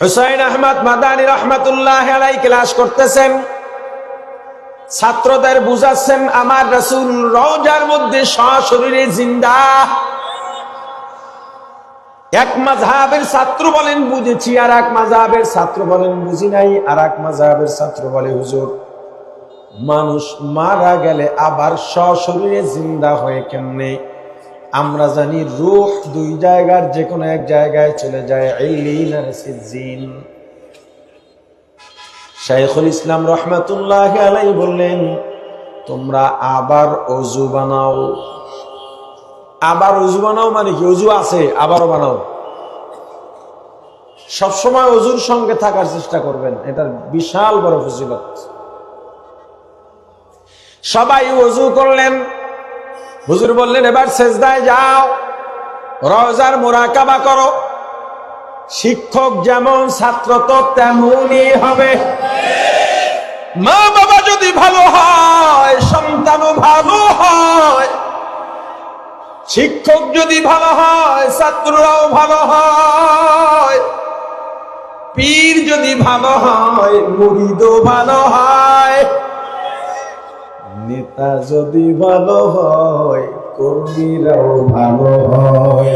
হুসাইন আহমদ মাদানী রহমাতুল্লাহ আলাইহি ক্লাস করতেছেন, ছাত্রদের বুঝাচ্ছেন আমার রাসূল রওজার মধ্যে সশরীরে জিন্দা। এক মাযহাবের ছাত্র বলেন বুঝেছি, আর এক মাযহাবের ছাত্র বলেন বুঝি নাই, আর এক মাযহাবের ছাত্র বলে হুজুর মানুষ মারা গেলে আবার সশরীরে জিন্দা হয়ে কেমনে? আমরা জানি রূহ দুই জায়গার যে কোনো এক জায়গায় চলে যায়, ইল্লিন আর সিজ্জিন। শাইখুল ইসলাম রহমাতুল্লাহি আলাইহি বললেন তোমরা আবার ওযু বানাও। আবার ওযু বানাও মানে কি? ওযু আছে আবারও বানাও। সবসময় ওযুর সঙ্গে থাকার চেষ্টা করবেন, এটার বিশাল বড় ফজিলত। সবাই ওযু করলেন, হুজুর বললেন এবার সেজদায় যাও, রওজার মুরাকাবা করো। শিক্ষক যেমন ছাত্র তো তেমনই হবে। মা বাবা যদি ভালো হয় সন্তানও ভালো হয়, শিক্ষক যদি ভালো হয় ছাত্ররাও ভালো হয়, পীর যদি ভালো হয় মুরিদও ভালো হয়, নেতা যদি ভালো হয় কর্মীরাও ভালো হয়।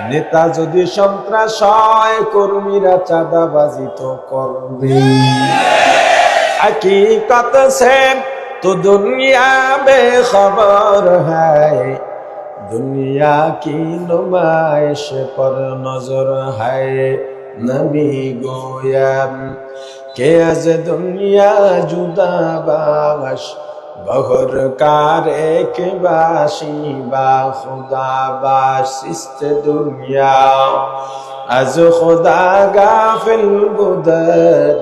নেতা যদি সন্ত্রাস হয় কর্মীরা চাঁদাবাজি তো করবে। हकीकत से तो दुनिया बेखबर है, दुनिया की नुमाइश पर नजर है। नबी गोया के अज दुनिया जुदा बाश बहर कारे के बाशी बा खुदा बाशिस्त दुनिया अज खुदा गाफिल गुदर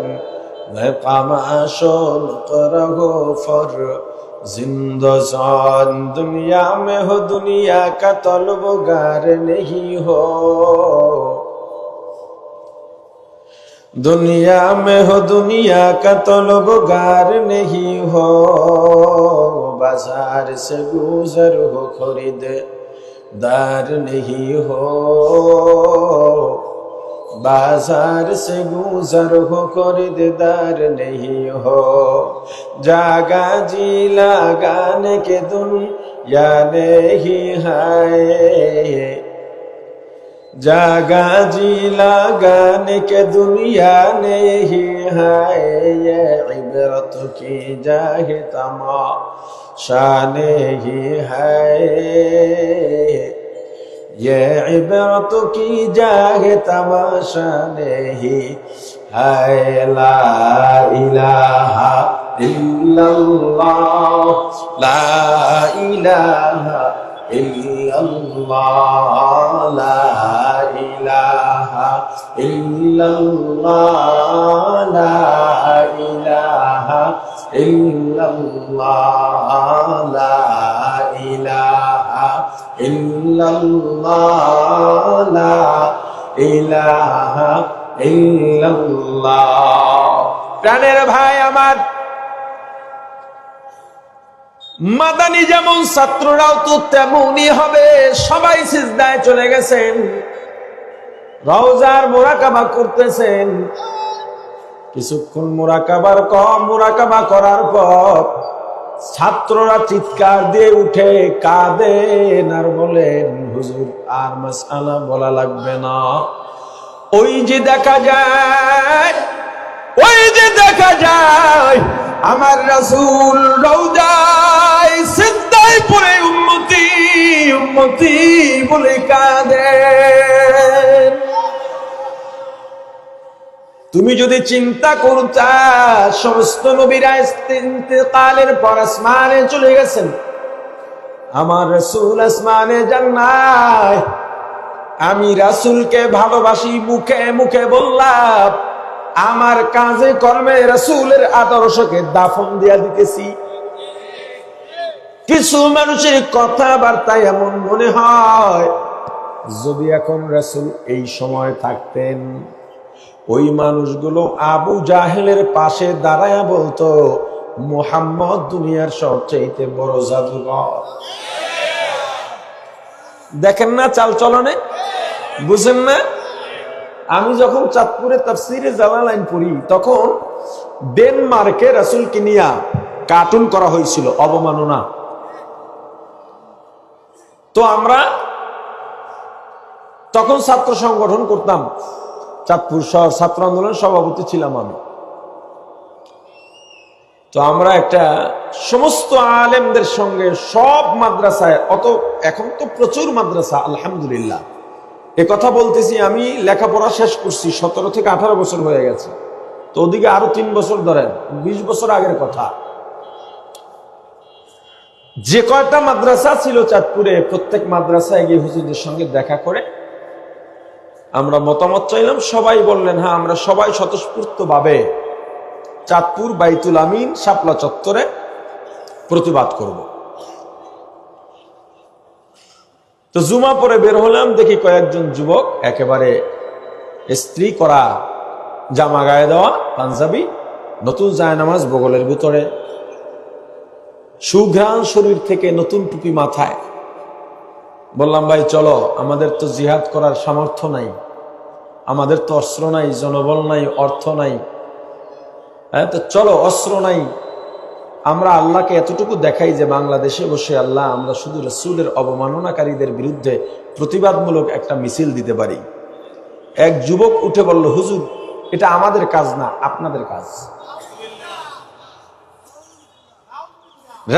कामाशोल करहो फर जिंदसान। दुनिया में हो दुनिया का तलबगार नहीं हो, दुनिया में हो दुनिया का तलबगार नहीं हो। बाजार से गुजर हो खरीददार नहीं हो, बाजार से गुजर हो खरीददार नहीं हो। जागा जी लगाने के दुनिया नहीं है, जागा जी लगाने के दुनिया नहीं है। ये इबरत की जाहे तमाशा नहीं है, ये इबरत की जाहे तमाशा नहीं है। ला इलाहा इल्लल्लाह, ला इलाहा इल्लल्लाह, ला इलाहा इल्लल्लाह, ला इलाहा इल्लल्लाह, ला इलाहा इल्लल्लाह, ला इलाहा इल्लल्लाह। প্রাণের ভাই আমার, মাদানী যেমন ছাত্ররাও তো তেমনই হবে। সবাই সিজদায় চলে গেছেন, রওজার মুরাকাবা করতেছেন। কিছুক্ষণ মুরাকাবা করার পর ছাত্ররা চিৎকার দিয়ে উঠে কাঁদেন আর বলেন হুজুর আর মাসআলা বলা লাগবে না। ওই যে দেখা যায়, ওই যে দেখা যায় আমার রাসূল রওজায় সিজদায় পড়ে উম্মতি উম্মতি বলে কাঁদেন। তুমি যদি চিন্তা করতা সমস্ত নবীরা ইন্তেকালের পর আসমানে চলে গেছেন, আমার রাসূল আসমানে যান নাই। আমি রাসূলকে ভালোবাসি, মুখে মুখে বললাম, আমার কাজে কর্মে রাসূলের আদর্শকে দাফন দিয়া দিতেছি। কিছু মানুষের কথাবার্তায় এমন মনে হয় যদি এখন রাসূল এই সময় থাকতেন, ওই মানুষগুলো আবু জাহেলের পাশে দাঁড়ায়া বলতো মুহাম্মদ দুনিয়ার সবচেয়ে বড় জাদুকর। দেখেন না চাল চলনে, বুঝেন না? আমি যখন চাঁদপুরে তাফসিরে জালালাইন পড়ি, তখন ডেনমার্কে রাসূলকে নিয়ে কার্টুন করা হয়েছিল, অবমাননা। তো আমরা তখন ছাত্র সংগঠন করতাম, চাঁদপুর শহর ছাত্র আন্দোলন সভাপতি ছিলাম আমি। তো আমরা একটা সমস্ত আলেমদের সঙ্গে সব মাদ্রাসায়, এখন তো প্রচুর মাদ্রাসা আলহামদুলিল্লাহ, এ কথা বলতেছি আমি লেখাপড়া শেষ করছি 17 থেকে 18 বছর হয়ে গেছে। তো ওদিকে আরো 3 বছর ধরেন, 20 বছর আগের কথা। যে কয়টা মাদ্রাসা ছিল চাঁদপুরে, প্রত্যেক মাদ্রাসায় গিয়ে হুজুরদের সঙ্গে দেখা করে আমরা মতামত চাইলাম। সবাই বললেন হ্যাঁ, আমরা সবাই স্বতঃস্ফূর্ত ভাবে চাঁদপুর বাইতুল আমিন শাপলা চত্বরে প্রতিবাদ করব। তো জুমা পরে বের হলাম, দেখি কয়েকজন যুবক একেবারে ইস্ত্রি করা জামা গায়ে দেওয়া, পাঞ্জাবি, নতুন জায়নামাজ বগলের ভিতরে, সুঘ্রাণ শরীর থেকে, নতুন টুপি মাথায়। বললাম ভাই চলো, আমাদের তো জিহাদ করার সামর্থ্য নাই, আমাদের তো অস্ত্র নাই, জনবল নাই, অর্থ নাই, হ্যাঁ, তো চলো, অস্ত্র নাই, আমরা আল্লাহকে এতটুকু দেখাই যে বাংলাদেশে বসে আল্লাহ, আমরা শুধু রাসূলের অবমাননাকারীদের বিরুদ্ধে প্রতিবাদমূলক একটা মিছিল দিতে পারি। এক যুবক উঠে বলল, হুজুর এটা আমাদের কাজ না, আপনাদের কাজ।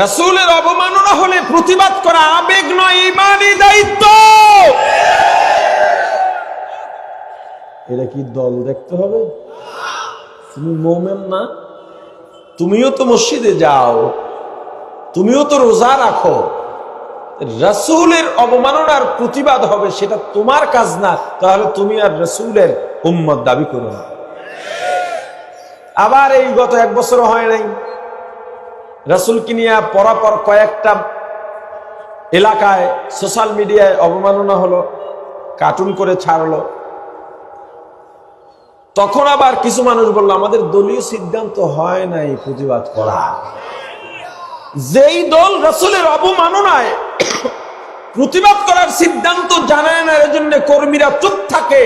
রাসূলের অবমাননা হলে প্রতিবাদ করা আবেগ নয়, ঈমানি দায়িত্ব। এটা কি দল দেখতে হবে? তুমি মুমিন না? তুমিও তো মসজিদে যাও, তুমিও তো রোজা রাখো। রাসূলের অবমাননার প্রতিবাদ হবে, সেটা তোমার কাজ না, তাহলে তুমি আর রাসূলের উম্মত দাবি করো না। আবার এই গত 1 বছর হয় নাই, রাসূলকে নিয়ে পরাপর কয়েকটা এলাকায় সোশ্যাল মিডিয়ায় অবমাননা হলো, কার্টুন করে ছাড়লো। তখন আবার কিছু মানুষ বলল, আমাদের দলীয় সিদ্ধান্ত হয় নাই প্রতিবাদ করা। যেই দল রাসূলের অবমাননায় প্রতিবাদ করার সিদ্ধান্ত জানায় না, এর জন্য কর্মীরা চুপ থাকে,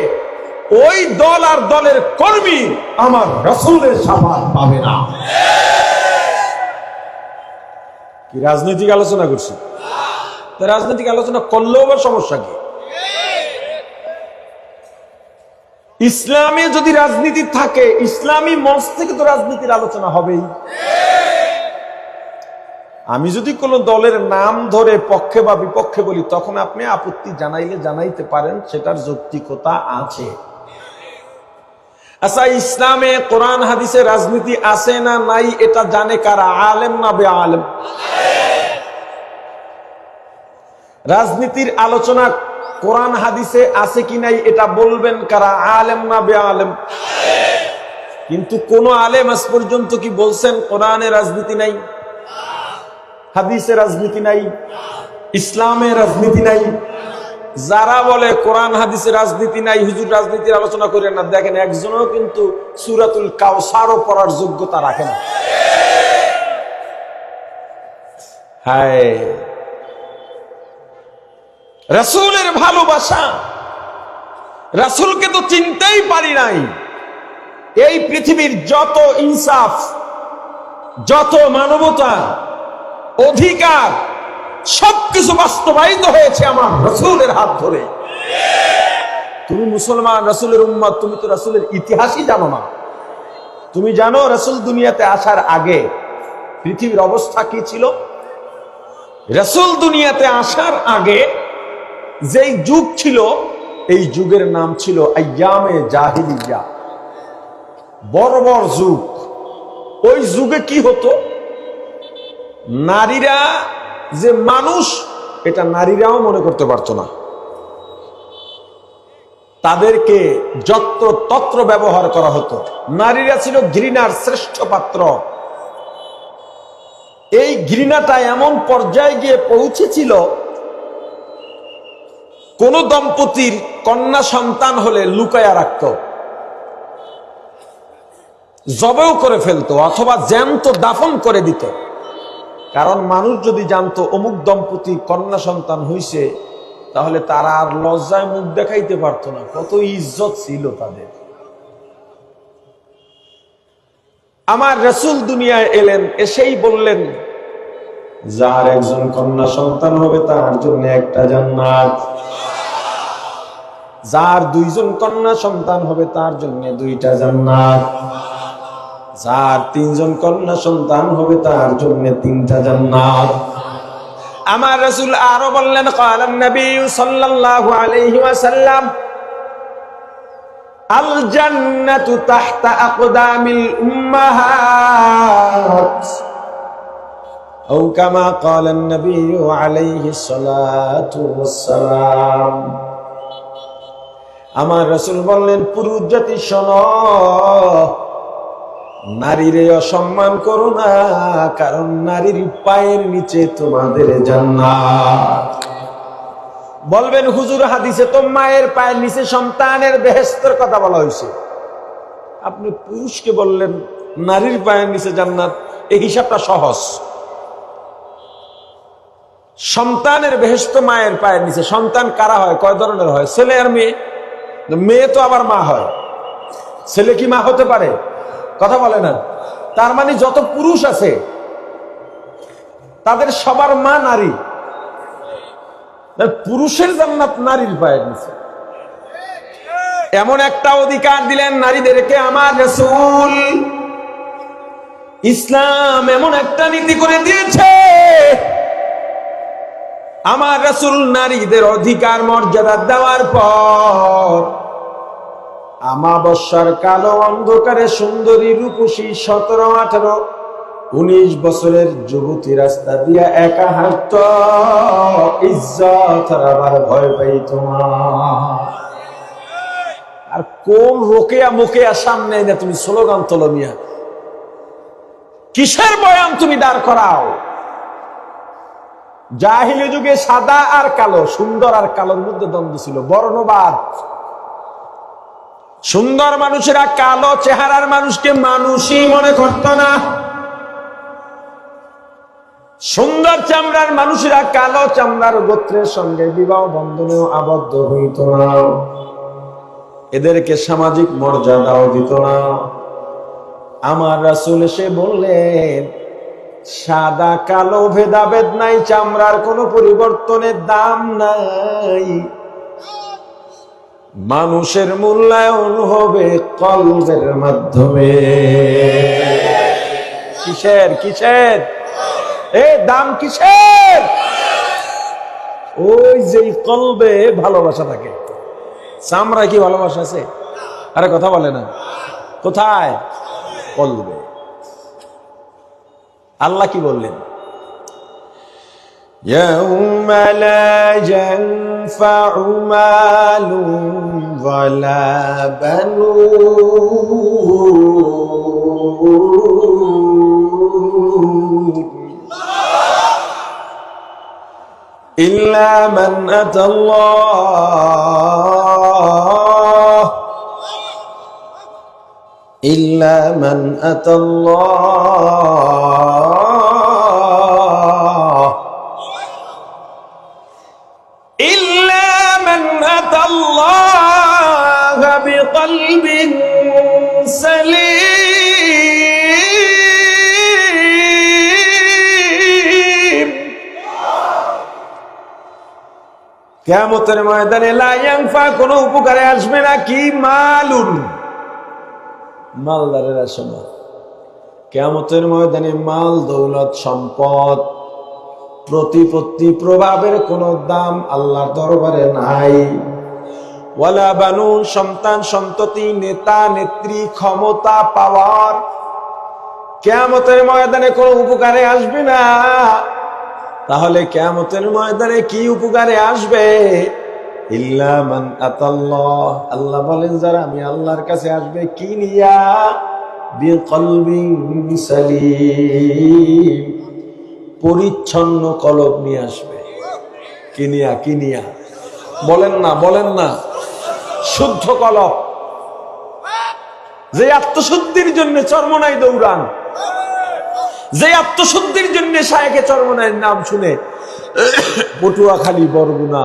ওই দল আর দলের কর্মী আমার রাসূলের শাফাত পাবে না। কি রাজনৈতিক আলোচনা করছি? তো রাজনৈতিক আলোচনা করলেও আবার সমস্যা কি? ইসলামে যদি রাজনীতি থাকে, ইসলামী মঞ্চ থেকে তো রাজনীতির আলোচনা হবেই। আমি যদি কোন দলের নাম ধরে পক্ষে বা বিপক্ষে বলি, তখন আপনি আপত্তি জানাইলে জানাইতে পারেন, সেটার যৌক্তিকতা আছে। আচ্ছা, ইসলামে কোরআন হাদিসে রাজনীতি আছে না নাই, এটা জানে কারা? আলেম না বেআলেম? রাজনীতির আলোচনা কোরআন হাদিসে আছে কি নাই, এটা বলবেন কারা? আলেম না বেআলেম? কিন্তু কোন আলেম আজ পর্যন্ত কি বলছেন কোরআনে রাজনীতি নাই, হাদিসে রাজনীতি নাই, ইসলামে রাজনীতি নাই? যারা বলে কোরআন হাদিসে রাজনীতি নাই, হুজুর রাজনীতির আলোচনা করেন না, দেখেন একজনও কিন্তু সূরাতুল কাউসারও পড়ার যোগ্যতা রাখে না। হায়, রাসূলের ভালোবাসা, রাসূলকে তো চিনতেই পারি নাই। এই পৃথিবীর যত ইনসাফ, যত মানবতা, অধিকার, সবকিছু বাস্তবায়িত হয়েছে আমার রাসূলের হাত ধরে। তুমি মুসলমান, রাসূলের উম্মত, তুমি তো রাসূলের ইতিহাসই জানো না। তুমি জানো রাসূল দুনিয়াতে আসার আগে পৃথিবীর অবস্থা কি ছিল? রাসূল দুনিয়াতে আসার আগে যেই যুগ ছিল, এই যুগের নাম ছিল আইয়ামে জাহিলিয়া, বর্বর যুগ। ওই যুগে কি হতো? নারীরা যে মানুষ, এটা নারীরাও মনে করতে পারতো না। তাদেরকে যত্র তত্র ব্যবহার করা হতো। নারীরা ছিল ঘৃণার শ্রেষ্ঠ পাত্র। এই ঘৃণাটা এমন পর্যায়ে গিয়ে পৌঁছেছিল, কোন দম্পতির কন্যা সন্তান হলে লুকায়া রাখত, জবেও করে ফেলতো, অথবা জ্যান্ত দাফন করে দিত। কারণ মানুষ যদি জানতো অমুক দম্পতি কন্যা সন্তান হইছে, তাহলে তারা আর লজ্জায় মুখ দেখাইতে পারতো না, কত ইজ্জত ছিল তাদের। আমার রাসূল দুনিয়ায় এলেন, এসেই বললেন যার একজন কন্যা সন্তান হবে তার জন্য একটা জান্নাত, যার দুইজন কন্যা সন্তান হবে তার জন্য দুইটা জান্নাত, যার তিনজন কন্যা সন্তান হবে তার জন্য তিনটা জান্নাত। আমার রাসূল আরো বললেন ক্বালান নবী সাল্লাল্লাহু আলাইহি ওয়াসাল্লাম আল জান্নাতু তাহতা আকদামিল উম্মাহাত আও কামা ক্বালান নবী আলাইহিস সালাতু ওয়াসসালাম। আমার রাসূল বললেন পুরুষ জাতি শোনো, নারীরে অসম্মান করো না, কারণ নারীর পায়ের নিচে তোমাদের জান্নাত। বলবেন হুজুর হাদিসে তো মায়ের পায়ের নিচে সন্তানের বেহেশতের কথা বলা হয়েছে, আপনি পুরুষকে বললেন নারীর পায়ের নিচে জান্নাত, এই হিসাবটা সহজ। সন্তানের বেহেশত মায়ের পায়ের নিচে। সন্তান কারা হয়, কয় ধরনের হয়? ছেলে আর মেয়ে। মেয়ে তো আবার মা হয়, ছেলে কি মা হতে পারে? কথা বলে না। তার মানে যত পুরুষ আছে তাদের সবার মা নারী। পুরুষের জান্নাত নারীর পায়ের নিচে। এমন একটা অধিকার দিলেন নারীদেরকে আমার রাসূল। ইসলাম এমন একটা নীতি করে দিয়েছে, আমার রাসূল নারীদের অধিকার মর্যাদা দেওয়ার পর আমাবস্যার কালো অন্ধকারে সুন্দরী রূপসী 17, 18, 19 বছরের যুবতী রাস্তা দিয়া একা হাঁটত, ইজ্জত হারাবার ভয় পাইত না। আর কোন রোকেয়া মোকেয়া সামনে না তুমি স্লোগান তোলো মিয়া, কিসের বয়ান তুমি দাঁড় করাও? জাহিলি যুগে সাদা আর কালো, সুন্দর আর কালোর মধ্যে দ্বন্দ্ব ছিল, বর্ণবাদ। সুন্দর মানুষেরা কালো চেহারার মানুষকে মানুষই মনে করত না, সুন্দর চামড়ার মানুষেরা কালো চামড়ার গোত্রের সঙ্গে বিবাহ বন্ধনেও আবদ্ধ হইত না, এদেরকে সামাজিক মর্যাদাও দিত না। আমার রাসূল এসে বললেন সাদা কালো ভেদাভেদ নাই, চামড়ার কোনো পরিবর্তনের দাম নাই, মানুষের মূল্যায়ন হবে কলবের মাধ্যমে। কিসের কিসের দাম কিসের? ওই যে কলবে ভালোবাসা থাকে। চামড়ায় কি ভালোবাসা আছে? আরে কথা বলে না, কোথায়? কলবে। আল্লাহ কি বললেন? يوم لا ينفع مال ولا بنون إلا من أتى الله إلا من أتى الله إلا من أتى الله بقلب سليم কিয়ামতের ময়দানে লা ইয়ানফা, কোনো উপকারে আসবে না কি? মালুন, মালদারেরা শোনো, কিয়ামতের ময়দানে মাল দৌলত সম্পদ প্রতিপত্তি প্রভাবের কোন দাম আল্লাহর দরবারে নাই। ওয়ালা বানুন, সন্তান সন্ততি নেতা নেত্রী ক্ষমতা পাওয়ার কিয়ামতের ময়দানে কোনো উপকারে আসবে না। তাহলে কিয়ামতের ময়দানে কি উপকারে আসবে? ইল্লা মান আতাল্লাহ, আল্লাহ বলেন যারা আমি আল্লাহর কাছে আসবে কি নিয়া? বিকলবিন সালিম, পরিচ্ছন্ন কলব নিয়ে আসবে। কিনিয়া কিনিয়া বলেন না, বলেন না, শুদ্ধ কলব। যে আত্মশুদ্ধির জন্য চরমনাই দৌড়ান, যে আত্মশুদ্ধির জন্য শায়েখে চরমনাইয়ের নাম শুনে পটুয়াখালী, বরগুনা,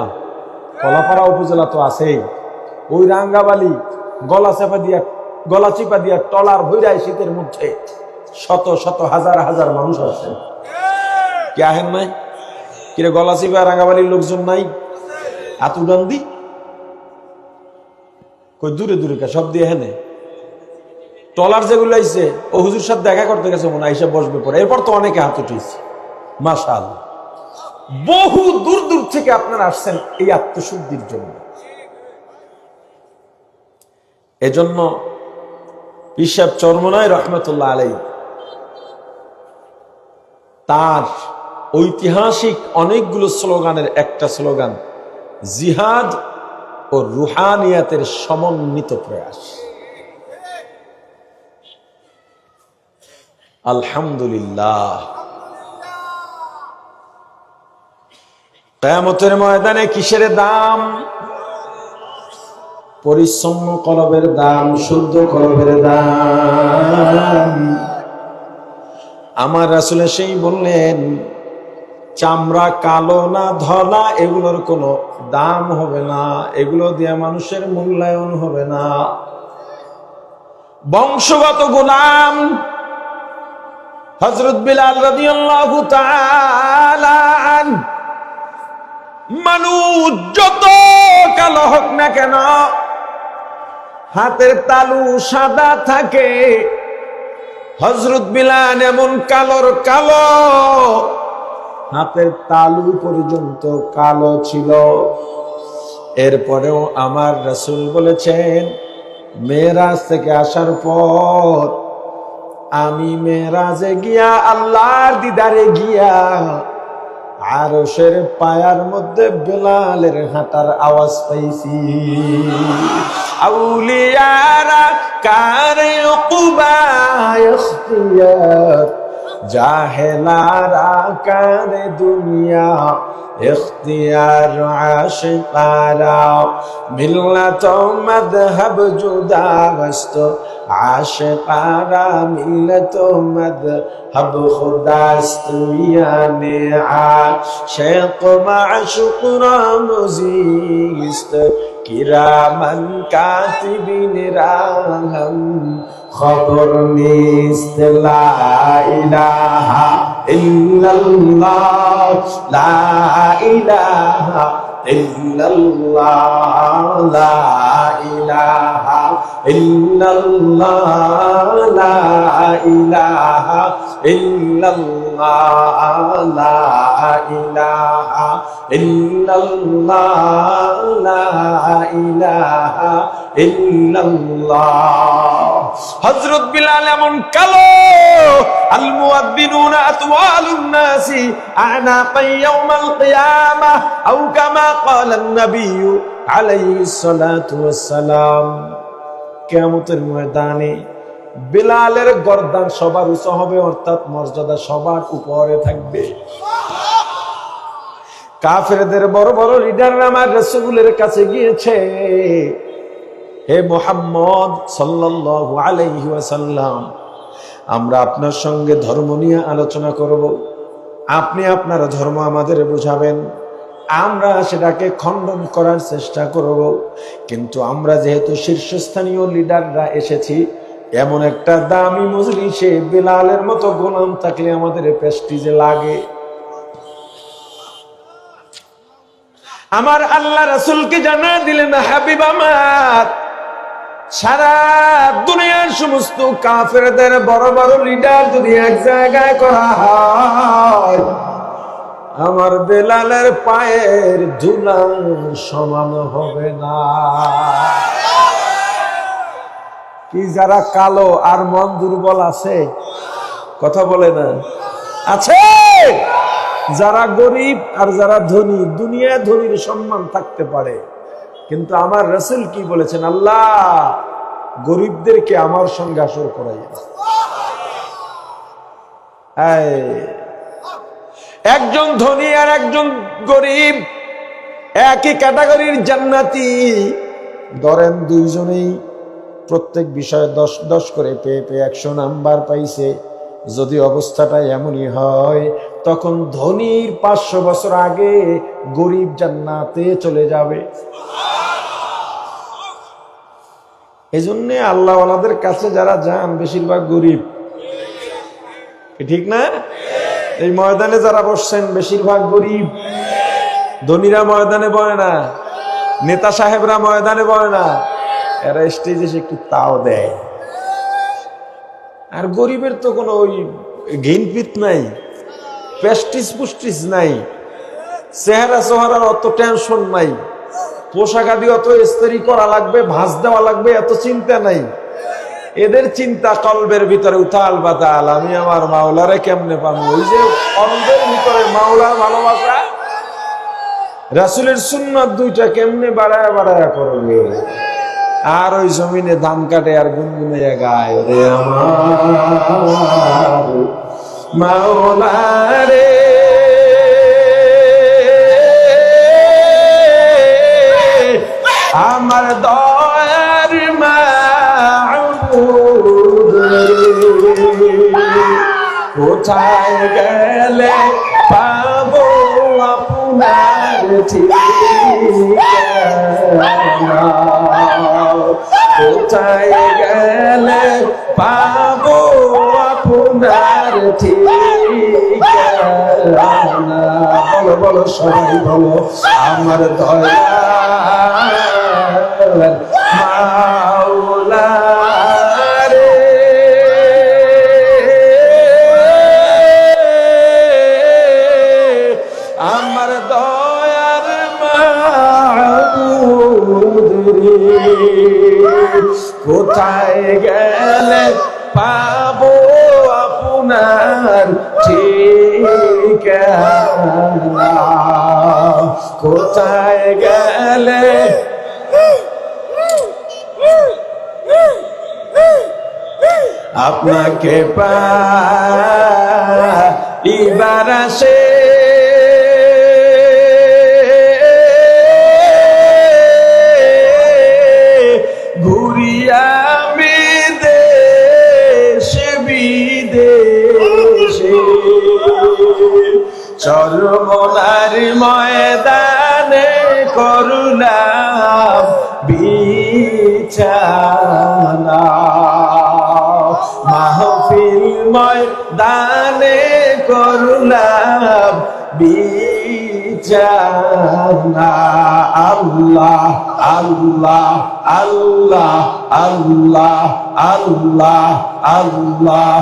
কলাপাড়া উপজেলা তো আছেই, ওই রাঙ্গাবালি গলা চিপা দিয়া টলার ভৈরাই শীতের মধ্যে শত শত হাজার হাজার মানুষ আছে। কি আহেন নাই? কিরে গলা চিপা রাঙ্গাবালির লোকজন নাই? আতুডান্দি কই দূরে দূরে কা সব দিয়ে হেনে টলার যেগুলো আইছে ও হুজুর সাথে দেখা করতে গেছে মনে আইসা বসবে পরে। এরপর তো অনেকে হাত উঠিয়েছে। মাশাআল্লাহ, বহু দূর দূর থেকে আপনারা আসছেন এই আত্মশুদ্ধির জন্য। এজন্য ইসাব চরমনাই রহমতুল্লাহ আলাইহি তার ঐতিহাসিক অনেকগুলো স্লোগানের একটা স্লোগান জিহাদ ও রুহানিয়াতের সমন্বিত প্রয়াস। আলহামদুলিল্লাহ, কিয়ামতের ময়দানে কিসের দাম? পরিচ্ছন্ন কলবের দাম, শুদ্ধ কলবের দাম। আমার রাসূল সেই বললেন, চামড়া কালো না ধলা এগুলোর কোনো দাম হবে না, এগুলো দিয়ে মানুষের মূল্যায়ন হবে না। বংশগত গোলাম হযরত বিলাল রাদিয়াল্লাহু তাআলা আনহু, মানুষ যত কালো হোক না কেন হাতের তালু সাদা থাকে। হযরত বিলাল এমন কালোর কালো, হাতের তালু পর্যন্ত কালো ছিল। এরপরেও আমার রাসূল বলেছেন, মেরাজ থেকে আসার পর আমি মেরাজে গিয়া আল্লাহর দিদারে গিয়া আরশের পায়ার মধ্যে বেলালের হাঁটার আওয়াজ পাইছি। আউলিয়ারা কারে উকুবা ইখতিয়ার, জাহেলারা কারে দুনিয়া ইখতিয়ার। আশিকারা মিল্লাত মাযহাব জুদা ওয়াস্ত, আশিকারা মিল্লাত মাযহাব খুদাস্ত। ইয়ানে আশিক মাশুক রা মুজিস্ত, কিরামান কাতিবিন রাহম খবর নিস্ত। লা ইলাহা ইল্লাল্লাহ, লা ইলাহা ইল্লাল্লাহ, লা ইলাহা ইল্লাল্লাহ, লা ইলাহা ইল্লাল্লাহ, লা ইলাহা ইল্লাল্লাহ, লা ইলাহা ইল্লাল্লাহ। হযরত বিলাল এমন কালো, আল মুয়াদ্দিনুনা আতওয়ালুন নাসি আনাকান ইয়াউমাল কিয়ামাহ আও কামা ক্বালা আন-নাবিয়্যু আলাইহিস সালাতু ওয়াস সালাম। কিয়ামতের ময়দানে বিলালের গর্দান সবার উঁচু হবে, অর্থাৎ মর্যাদা সবার উপরে থাকবে। কাফেরদের বড় বড় লিডাররা আমার রাসূলের কাছে গিয়েছে, হে মুহাম্মদ সাল্লাল্লাহু আলাইহি ওয়াসাল্লাম, আমরা আপনার সঙ্গে ধর্ম নিয়ে আলোচনা করব, আপনি আপনার ধর্ম আমাদের বুঝাবেন, আমরা সেটাকে খণ্ডন করার চেষ্টা করব। কিন্তু আমরা যেহেতু শীর্ষস্থানীয় লিডাররা এসেছি, এমন একটা দামি মজলিসে বিলালের মতো গোলাম থাকলে আমাদের প্রেস্টিজে লাগে। আমার আল্লাহ রাসূলকে জানা দিলেন, হাবিব আমার, সারা দুনিয়ার সমস্ত কাফেরদের বড় বড় লিডার যদি এক জায়গায় করা হয়, আমার বেলালের পায়ের ধুলা সমান হবে না। কি যারা কালো আর মন দুর্বল আছে? কথা বলে না? আছে। যারা গরিব আর যারা ধনী, দুনিয়া ধনীর সম্মান থাকতে পারে, কিন্তু আমার রাসূল কি বলেছেন? আল্লাহ গরিবদেরকে আমার সঙ্গে আসর করাইয়া। একজন ধনী আর একজন গরিব একই ক্যাটাগরির জান্নাতি, ধরেন দুইজনেই প্রত্যেক বিষয়ে 10 করে পেয়ে 100 নাম্বার পাইছে। যদি অবস্থাটা এমনই হয়, তখন ধনীর 500 বছর আগে গরিব জান্নাতে চলে যাবে। এজন্য আল্লাহওয়ালাদের কাছে যারা যান বেশিরভাগ গরিব, ঠিক না? এই ময়দানে যারা বসছেন বেশিরভাগ গরিব। ধনীরা ময়দানে বলে না, নেতা সাহেবরা ময়দানে বলে না, এরা স্টেজে একটু তাও দেয়। আর গরিবের তো কোনো ওই ঘিনপিত নাই, প্রেস্টিজ পুস্টিজ নাই, চেহারা চেহারার অত টেনশন নাই, পোশাক আদি অত ইস্ত্রি করা লাগবে, ভাঁজ দেওয়া লাগবে, এত চিন্তা নাই। এদের চিন্তা কলবের ভিতরে উথাল বাতাল, আমি আমার মাওলারে কেমনে পাবো। ওই যে কলবের ভিতরে মাওলার ভালোবাসা, রাসূলের সুন্নাত দুইটা কেমনে বাড়ায়া বাড়ায়া করবে। আর ওই জমিনে ধান কাটে আর গুনগুনাইয়া গায়, ওরে আমার মাওলা রে, আমার দয়ার মাবুদ রে, কোথায় গেলে পাবো আপনার ঠিকানা, কোথায় গেলে পাবো আপনার ঠিকানা। বলো বলো সবাই বলো, আমার দয়ার মাওলা রে, আমার দয়ার মাবুদ রে, কোথায় গেলে পাবো আপনার ঠিকানা, কোথায় গেলে আপনাকে পাইবার আসে, ঘুরিয়া আমি দেশে বিদেশে, চরমনার ময়দানে করুলাম বিছানা, মাহফিল ময়দানে করুলাম বিছানা। আল্লাহ আল্লাহ আল্লাহ আল্লাহ আল্লাহ আল্লাহ,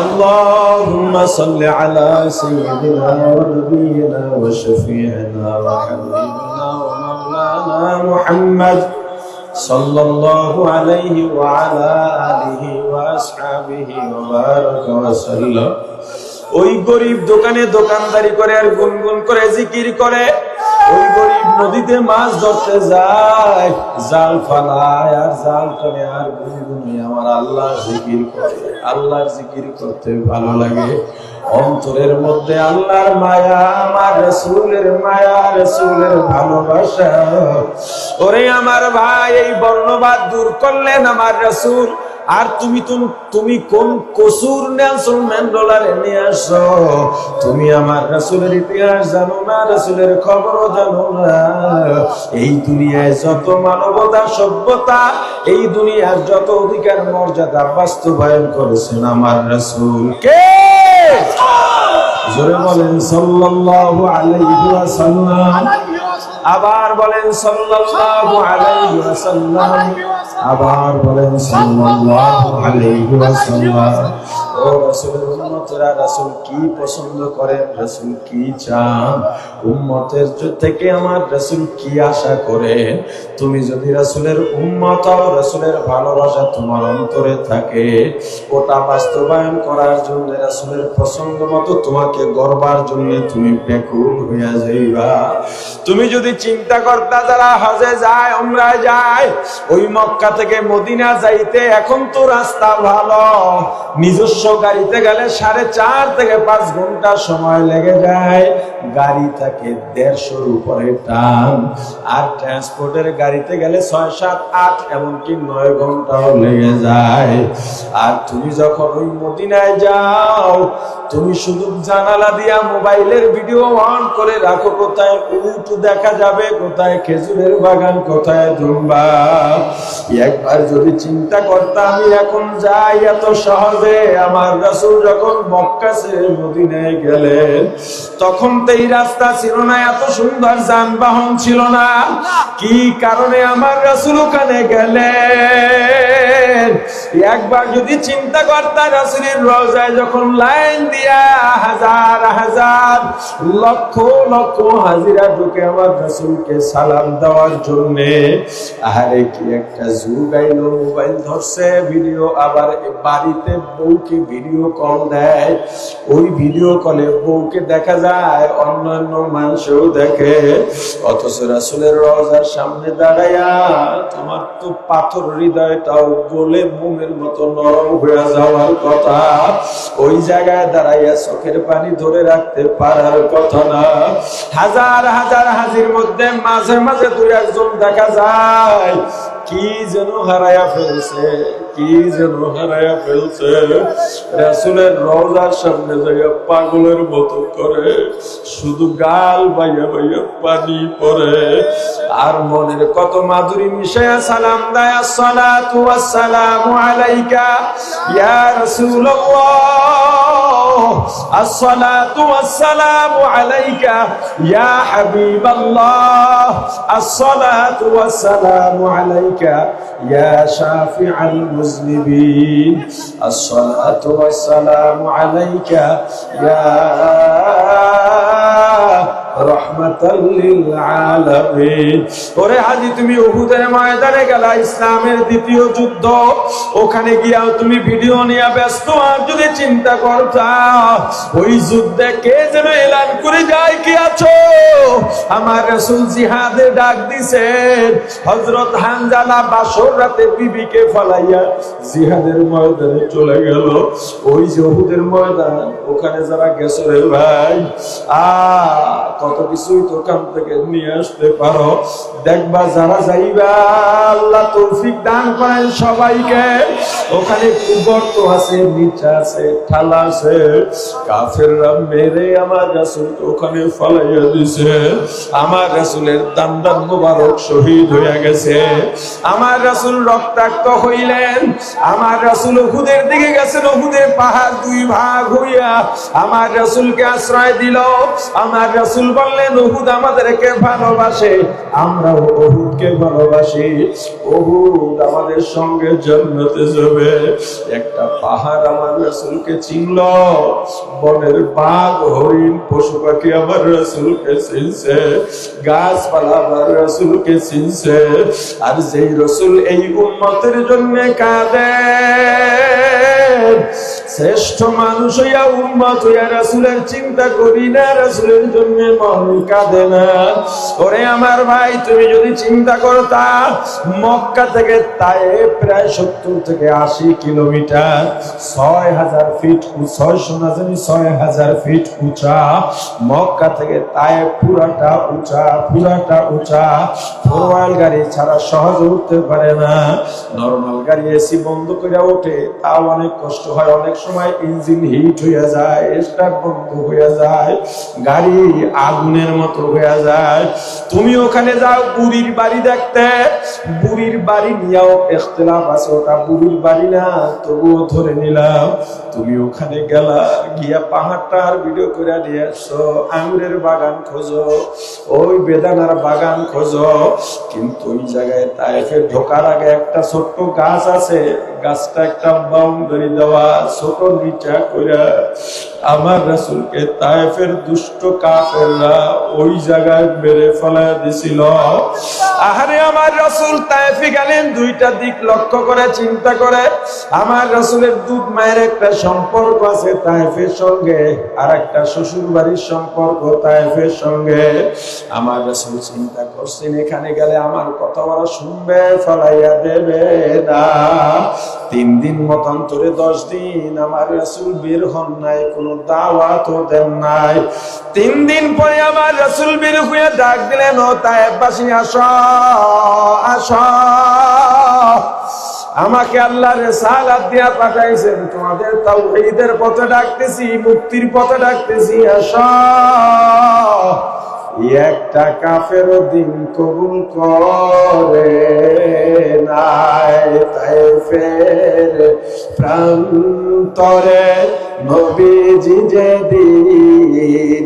اللهم صل على سيدنا ونبينا وشفيعنا وحبيبنا ومولانا محمد صلى الله عليه وعلى آله وأصحابه وبارك وسلم। ওই গরিব দোকানে দোকানদারি করে আর গুনগুন করে জিকির করে, ওই গরিব নদীতে মাছ ধরতে যায়, জাল ফালায় আর জাল টানে আর গুনগুনি আমার আল্লাহ জিকির করে। আল্লাহর জিকির করতে ভালো লাগে, অন্তরের মধ্যে আল্লাহর মায়া, আমার রাসূলের মায়া, রাসূলের ভালোবাসা। ওরে আমার ভাই, এই বর্ণবাদ দূর করলেন আমার রাসূল। আর তুমি কোন কসুর নেলসন ম্যান্ডেলারে নিয়ে আসো? তুমি আমার রাসূলের ইতিহাস জানো না, রাসূলের খবরও জানো না। এই দুনিয়ায় যত মানবতা সভ্যতা, এই দুনিয়ার যত অধিকার মর্যাদা বাস্তবায়ন করেছেন আমার রাসূল। কে? জোরে বলেন সাল্লাল্লাহু আলাইহি ওয়াসাল্লাম। আবার বলেন সাল্লাল্লাহু আলাইহি ওয়াসাল্লাম। আবার বলেন সাল্লাল্লাহু আলাইহি ওয়াসাল্লাম। ও রাসূলের উম্মতরা, রাসূল কি পছন্দ করেন, রাসূল কি চান, উম্মতের থেকে আমার রাসূল কি আশা করে? তুমি যদি রাসূলের উম্মত হও, রাসূলের ভালোবাসা তোমার অন্তরে থাকে, ওটা বাস্তবায়ন করার জন্য রাসূলের পছন্দ মতো তোমাকে গড়বার জন্য তুমি ব্যাকুল হইয়া যাইবা। তুমি যদি চিন্তা করতা যারা হজে যায়, উমরায় যায়, ওই মক্কা থেকে মদিনা যাইতে এখন তো রাস্তা ভালো, নিজস্ব গাড়িতে গেলে 4.5 থেকে 5 ঘন্টা সময় লেগে যায়, গাড়ি থাকে 150-এর উপরে টান, আর ট্রান্সপোর্টের গাড়িতে গেলে 6, 7, 8 এমনকি 9 ঘন্টাও লেগে যায়। আর তুমি যখন ওই মদিনায় যাও, তুমি শুধু জানালা দিয়া মোবাইলের ভিডিও অন করে রাখো, কোথায় উট দেখা যাবে, কোথায় খেজুরের বাগান, কোথায় দুম্বা। একবার যদি চিন্তা করতাম আমি এখন যাই এত সহজে, আমার রাসূল যখন মক্কা ছেড়ে মদিনায় গেলেন তখন তো এই রাস্তা ছিল না, এত সুন্দর যানবাহন ছিল না। কি কারণে আমার রাসূল ওখানে গেলেন? একবার যদি চিন্তা করতা রাসূলের রওজায় যখন লাইন দিয়া হাজার হাজার লক্ষ লক্ষ হাজিরা ঢুকে আমার রাসূলকে সালাম দেওয়ার জন্য, আরে কি একটা যুগ আইলো, মোবাইল ধরছে ভিডিও, আবার বাড়িতে বউকে ভিডিও কল দেয়, ওই ভিডিও কলে বউকে দেখা যায়, অন্যান্য মানুষও দেখে, অথচ রাসূলের রওজার সামনে দাঁড়ায়া তোমার তো পাথর হৃদয়টাও গলে মোমের মতো নরম হয়ে যাওয়ার কথা, ওই জায়গায় দাঁড়াইয়া চোখের পানি ধরে রাখতে পারার কথা না। হাজার হাজার হাজির মধ্যে মাঝে মাঝে 2-1 দেখা যায় কি যেন হারায়া ফেলছে, কি যেন হারায়া ফেলছে। রাসূলের রওজার সামনে যাইয়া পাগলের মতো করে শুধু গাল বাইয়া বাইয়া পানি পড়ে, আর মনের কত মাধুরী মিশায়া সালাম দেয়, আসসালাতু ওয়াসসালামু আলাইকা ইয়া রাসূলুল্লাহ, আসসালাতু ওয়াসসালামু আলাইকা ইয়া হাবিবাল্লাহ, আসসালাতু ওয়াসসালামু আলাইকা ইয়া শাফিআল মুযনিবিন, আসসালাতু ওয়াসসালামু আলাইকা ইয়া রাহমাতাল লিল আলামিন। ওরে হাজী, তুমি উহুদের ময়দানে গেলা, ইসলামের দ্বিতীয় যুদ্ধ, ওখানে গিয়াও তুমি ভিডিও নিয়ে ব্যস্ত। আর যদি চিন্তা করতা ওই যুদ্ধে কে যেন এলান করে যায়, কি আছো, আমার রাসূল জিহাদে ডাক দিছেন। হযরত হানজালা বাসর রাতে বিবিকে ফলাইয়া জিহাদের ময়দানে চলে গেল। ওই যে উহুদের ময়দান, ওখানে যারা গেছে রে ভাই, কত কিছুই তো ওখান থেকে নিয়ে আসতে পারো। দেখবা যারা যাইবা, আল্লাহ তৌফিক দান করেন সবাইকে। ওখানে গর্ত আছে, নিচে আছে, ঠালা আছে, কাফেররা মেরে আমার রাসূলকে ওখানে ফলাইয়া দিছে। আমার রাসূলের দান দান মোবারক শহীদ হয়ে গেছে। আমার রাসূল রক্তাক্ত হইলেন। আমার রাসূল উহুদের দিকে গেছেন, উহুদের পাহাড় 2 ভাগ হইয়া আমার রাসূলকে আশ্রয় দিল। আমার রাসূল বললেন, উহুদ আমাদেরকে ভালোবাসে, আমরাও উহুদকে ভালোবাসি, উহুদ আমাদের সঙ্গে জান্নাতে যাবে। একটা পাহাড় আমার রাসূলকে চিনল, বনের বাঘ হরিণ পশু পাখি আমার রাসূলকে চিনছে, গাছপালা আমার রাসূলকে চিনছে। আর যেই রাসূল এই উম্মতের জন্য কাঁদে, শ্রেষ্ঠ মানুষ হইয়া উম্মত হইয়া রাসূলের চিন্তা করি না, রাসূলের জন্য মন কাঁদে না। ওরে আমার ভাই, তুমি যদি চিন্তা করতা মক্কা থেকে তায়েফ প্রায় 70 থেকে 80 কিলোমিটার, 6000 ফিট, 600 না জানি 6000 ফিট উঁচা। মক্কা থেকে তায়েফ পুরাটা উঁচা, পুরাটা উঁচা। 4 হুইল গাড়ি ছাড়া সহজে উঠতে পারে না। নরমাল গাড়ি এসি বন্ধ করে ওঠে, তাও অনেক কষ্ট হয়। অনেক সময় ইঞ্জিন হিট হয়ে যায়, স্টার্ট বন্ধ হয়ে যায়, গাড়ি আগুনের মতো হয়ে যায়। তুমি ওখানে যাও বুড়ির বাড়ি দেখতে, বুড়ির বাড়ি নিয়েও ইখতিলাফ আছে, ওটা বুড়ির বাড়ি না, তবুও ধরে নিলাম। তুমি ওখানে গেলা, গিয়া পাহাড়টার ভিডিও করে নিয়ে আসছো, আঙুরের বাগান খোঁজো, ওই বেদানার বাগান খোঁজো, কিন্তু ওই জায়গায় তায়েফে ঢোকার আগে একটা ছোট্ট গাছ আছে, গাছটা একটা বাউন্ডারি দেওয়া, ছোট নিচা কইরা আমার রাসূলকে তায়েফের দুষ্ট কাফেররা ওই জায়গায় মেরে ফেলায় দিছিল। আহারে আমার রাসূল তায়েফে গেলেন, দুইটা দিক লক্ষ্য করে চিন্তা করে। আমার রাসূলের দুধ মায়ের একটা সম্পর্ক আছে তায়েফের সঙ্গে, আর একটা শ্বশুর বাড়ির সম্পর্ক তায়েফের সঙ্গে। আমার রাসূল চিন্তা করছেন এখানে গেলে আমার কথা ওরা শুনবে, ফলাইয়া দেবে না। 3 দিন মতান্তরে 10 দিন আমার রাসূল বের হন নাই, কোনো দাওয়াতও দেন নাই। 3 দিন পরে আমার রাসূল বের হয়ে ডাক দিলেন, ও তায়েফবাসী আসো আসো, আমাকে আল্লাহ রিসালাত দিয়া পাঠাইছেন, তোমাদের তাওহীদের পথে ডাকতেছি, মুক্তির পথে ডাকতেছি, আসো। একটা কাফেরও দিন কবুল করে নাই। তায়েফের প্রান্তরে নবীজি যেদিন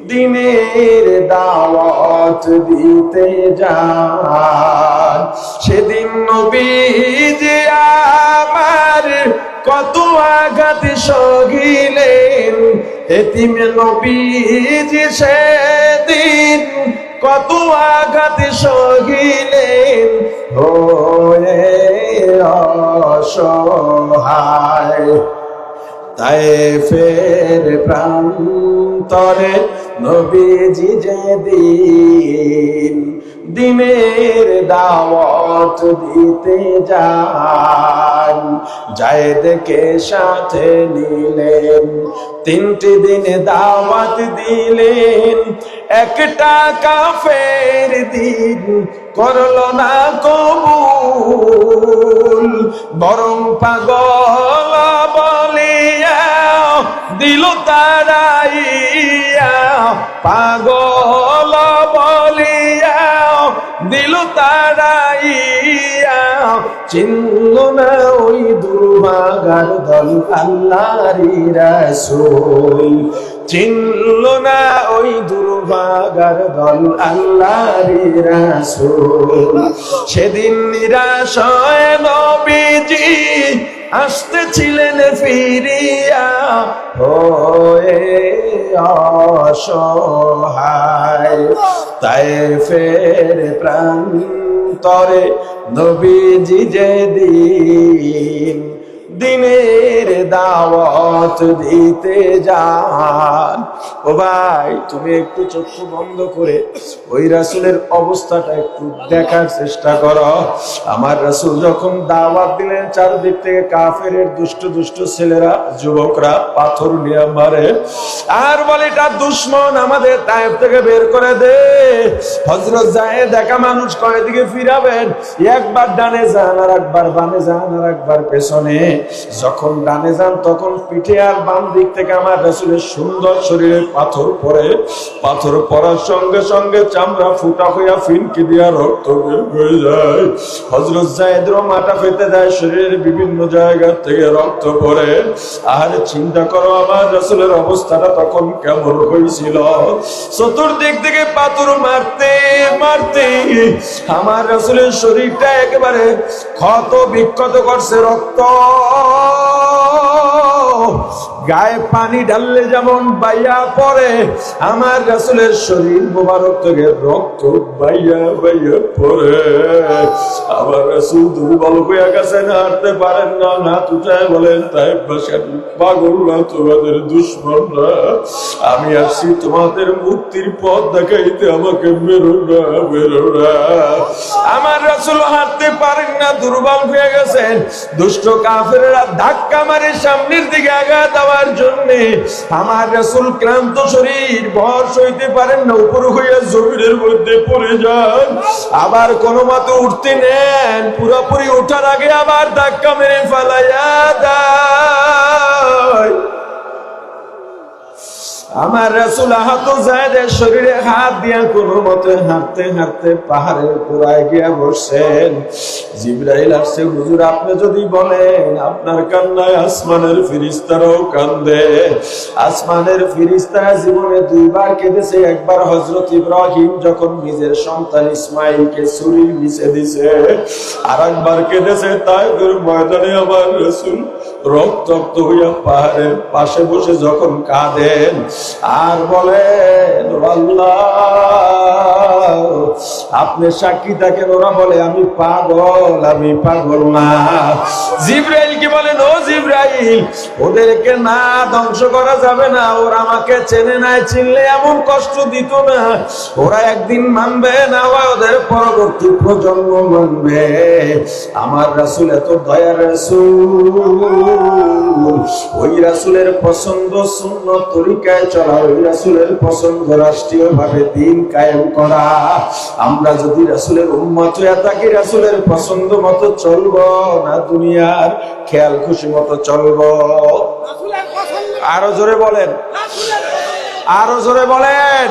দিনের দাওয়াত দিতে যান, সেদিন নবীজি আমার কত আঘাত সহিলেন। এতিম নবীজি সেদিন কত আঘাত সহিলেন, হয়ে অসহায়। তায়েফের প্রান্তরে নবীজি যেদিন দিনের দাওয়াত দিতে যান, যায় দেখে সাথে নিলেন, 3টি দিনে দাওয়াত দিলেন। একটা কাফের দিন করলো না কবুল, বরং পাগল বলিয়া দিল তাড়াইয়া, পাগল বলিয়া দিল তাড়াইয়া। চিনল না ওই দুর্ভাগার দল আল্লাহরই রাসূল, চিনল না ওই দুর্ভাগার দল আল্লাহরই রাসূল। সেদিন নিরাশয় নবীজি আসতেছিলেন ফিরিয়া, হয়ে অসহায়। তায়েফের প্রান্তরে নবীজি যেদিন দিনের দাওয়াত দিতে যান। ও ভাই, তুমি একটু চক্ষু বন্ধ করে ওই রাসূলের অবস্থাটা একটু দেখার চেষ্টা করো। আমার রাসূল যখন দাওয়াত দিলেন, চারদিক থেকে কাফেরের দুষ্ট দুষ্ট ছেলেরা, যুবকরা পাথর নিয়ে মারে আর বলে এটা দুশমন, আমাদের তায়েফ থেকে বের করে দে। হযরত যায়েদ একা মানুষ কয়দিকে ফিরাবেন, একবার ডানে যান আর একবার বামে যান আর একবার পেছনে। যখন ডানে যান তখন পিঠে আর বাম দিক থেকে আমার রাসূলের সুন্দর শরীরে পাথর পড়ে। পাথর পড়ার সঙ্গে সঙ্গে চামড়া ফুটা হইয়া ফিনকি দিয়া রক্ত বের হয়ে যায়। হযরত যায়েদের মাথা ফেটে যায়, শরীরের বিভিন্ন জায়গা থেকে রক্ত পড়ে। আর চিন্তা করো আমার রাসূলের অবস্থাটা তখন কেমন হয়েছিল। চতুর্দিক থেকে পাথর মারতে মারতে আমার রাসূলের শরীরটা একেবারে ক্ষত বিক্ষত করছে, রক্ত গায়ে পানি ঢাললে যেমন বাইয়া পড়ে, আমার রাসূলের শরীর মোবারক থেকে রক্ত বাইয়া বাইয়া পড়ে। আমার রাসূল দুর্বল হয়ে গেছেন, হাঁটতে পারেন না। হাত উঠায় বলেন, তায়েফবাসী পাগল না, তোমাদের দুশমনরা, আমি আসছি তোমাদের মুক্তির পথ দেখাইতে, আমাকে মেরো না মেরো না। আমার রাসূল হাঁটতে পারেন না, দুর্বল হয়ে গেছেন। দুষ্ট কাফেররা ধাক্কা মারে সামনের দিকে আঘাত দেওয়ার জন্য। আমার রাসূল ক্লান্ত শরীর ভর সইতে পারেন না, উপর হইয়া জমিনের মধ্যে পড়ে যান। আবার কোনো মতে উঠতে নেন, পুরোপুরি ওঠার আগে আবার ধাক্কা মেরে ফেলাইয়া দেয়। আমার রাসূল আহত যায়েদের শরীরে হাত দিয়া কোনো মতে হাঁটতে হাঁটতে পাহাড়ের গোড়ায় গিয়া বসছেন। জিবরাইল আসছে, হুজুর আপনি যদি বলেন আপনার কান্নায় আসমানের ফেরেশতারাও কান্দে। আসমানের ফেরেশতারা জীবনে 2 বার কেঁদেছে। একবার হযরত ইব্রাহিম যখন নিজের সন্তান ইসমাঈলকে ছুরির নিচে দিছে, আর একবার কেঁদেছে তায়েফের ময়দানে আমার রাসূল রক্তাক্ত হইয়া পাহাড়ের পাশে বসে যখন কাঁদেন আর বলেন আল্লাহ আপনি সাক্ষী থাকেন, ওরা বলে আমি পাগল না। জিবরাইল কি বলেন, ও জিবরাইল ওদেরকে না ধ্বংস করা যাবে না, ওরা আমাকে চেনে নাই, চিনলে এমন কষ্ট দিত না। ওরা একদিন মানবে না, ওদের পরবর্তী প্রজন্ম মানবে। আমার রাসূল এত দয়ার রাসূল, ওই রাসূলের পছন্দ সুন্নত তরিকায় চলা, ওই রাসূলের পছন্দ রাষ্ট্রীয় ভাবে দিন কায়েম করা। আমরা যদি রাসূলের উম্মত হয়ে থাকি, রাসূলের পছন্দ মতো চলবো না দুনিয়ার খেয়াল খুশি মতো চলবো। আরো জোরে বলেন, আরো জোরে বলেন।